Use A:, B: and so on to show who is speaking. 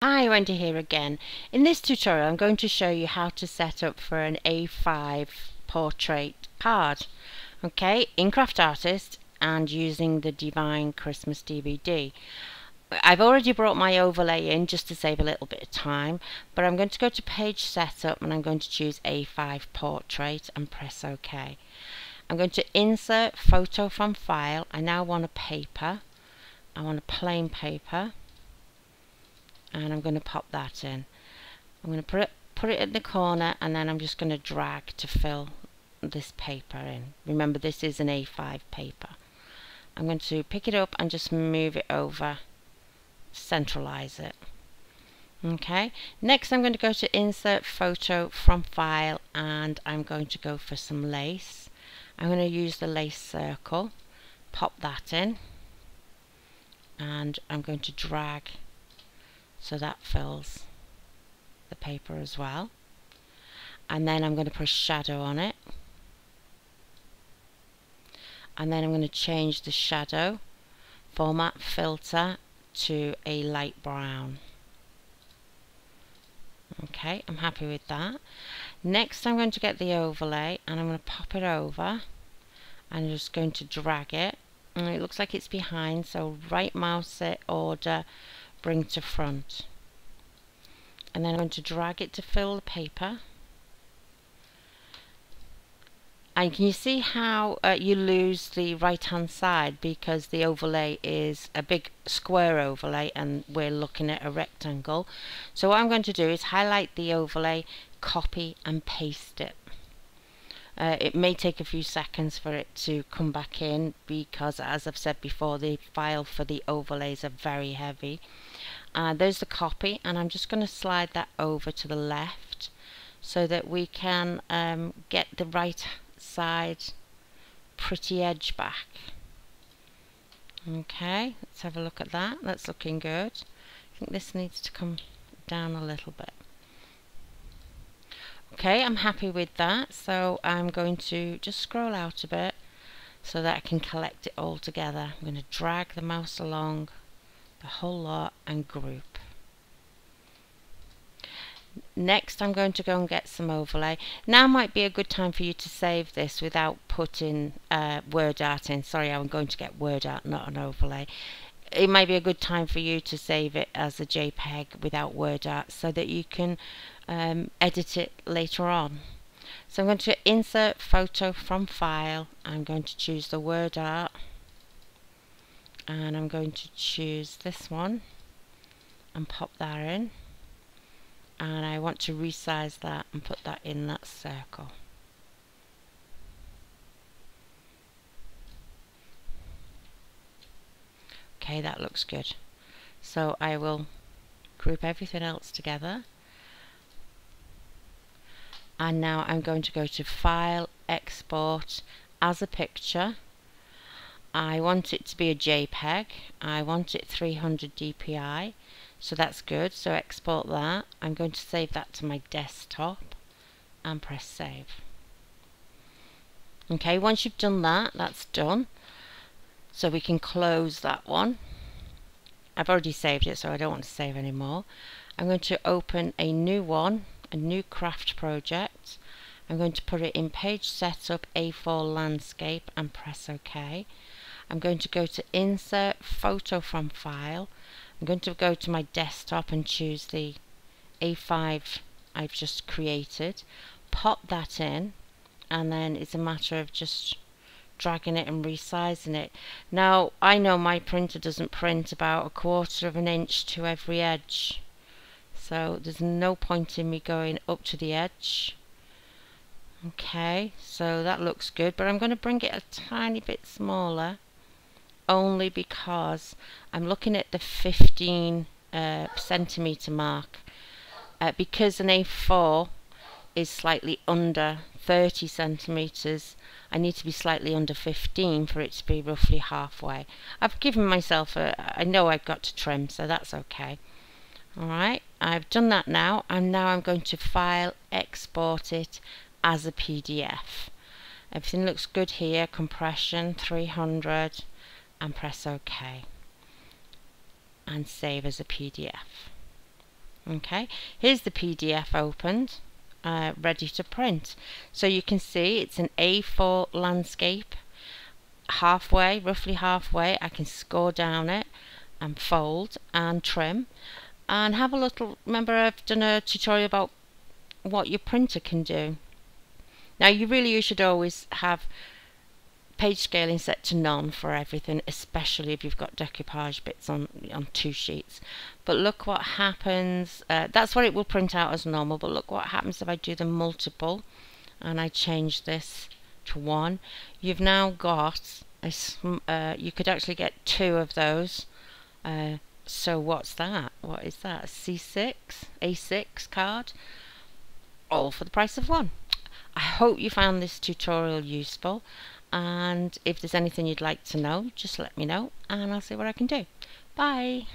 A: Hi, Wendy here again. In this tutorial I'm going to show you how to set up for an A5 portrait card, okay, in CraftArtist and using the Divine Christmas DVD. I've already brought my overlay in just to save a little bit of time, but I'm going to go to page setup and I'm going to choose A5 portrait and press OK. I'm going to insert photo from file. I now want a paper. I want a plain paper. And I'm going to pop that in. I'm going to put it in the corner, and then I'm just going to drag to fill this paper in. Remember, this is an A5 paper. I'm going to pick it up and just move it over, centralize it. Okay, next I'm going to go to insert photo from file and I'm going to go for some lace. I'm going to use the lace circle, pop that in, and I'm going to drag so that fills the paper as well. And then I'm going to put a shadow on it. And then I'm going to change the shadow format filter to a light brown. Okay, I'm happy with that. Next I'm going to get the overlay and I'm going to pop it over. I'm just going to drag it. And it looks like it's behind, so right mouse it, order, bring to front, and then I'm going to drag it to fill the paper. And can you see how you lose the right hand side because the overlay is a big square overlay and we're looking at a rectangle? So what I'm going to do is highlight the overlay, copy and paste it. It may take a few seconds for it to come back in because, as I've said before, the file for the overlays are very heavy. There's the copy, and I'm just going to slide that over to the left so that we can get the right side pretty edge back. Okay, let's have a look at that. That's looking good. I think this needs to come down a little bit. Okay, I'm happy with that, so I'm going to just scroll out a bit so that I can collect it all together. I'm going to drag the mouse along the whole lot and group. Next I'm going to go and get some overlay. Now might be a good time for you to save this without putting word art in. Sorry, I'm going to get word art, not an overlay. It might be a good time for you to save it as a JPEG without word art so that you can edit it later on. So I'm going to insert photo from file. I'm going to choose the word art and I'm going to choose this one and pop that in, and I want to resize that and put that in that circle. Okay, that looks good. So I will group everything else together, and now I'm going to go to File, Export as a picture. I want it to be a JPEG. I want it 300 dpi, so that's good. So export that. I'm going to save that to my desktop and press save. Okay, once you've done that, that's done. So we can close that one. I've already saved it, so I don't want to save anymore. I'm going to open a new one, a new craft project. I'm going to put it in page setup A4 landscape and press OK. I'm going to go to insert photo from file. I'm going to go to my desktop and choose the A5 I've just created, pop that in, and then it's a matter of just dragging it and resizing it. Now I know my printer doesn't print about 1/4 of an inch to every edge, so there's no point in me going up to the edge. Okay, so that looks good, but I'm going to bring it a tiny bit smaller only because I'm looking at the 15 centimeter mark, because an A4 is slightly under 30 centimeters. I need to be slightly under 15 for it to be roughly halfway. I've given myself I know I've got to trim, so that's okay. Alright, I've done that now, and now I'm going to File, Export it as a PDF. Everything looks good here. Compression 300, and press OK and save as a PDF. Okay, here's the PDF opened, ready to print. So you can see it's an A4 landscape. Halfway, roughly halfway, I can score down it and fold and trim and have a little. Remember, I've done a tutorial about what your printer can do. Now you should always have page scaling set to none for everything, especially if you've got decoupage bits on 2 sheets. But look what happens. That's what it will print out as normal, but look what happens if I do the multiple and I change this to 1. You've now got you could actually get 2 of those. So what's that? What is that? A A6 card, all for the price of 1. I hope you found this tutorial useful, and if there's anything you'd like to know, just let me know and I'll see what I can do. Bye!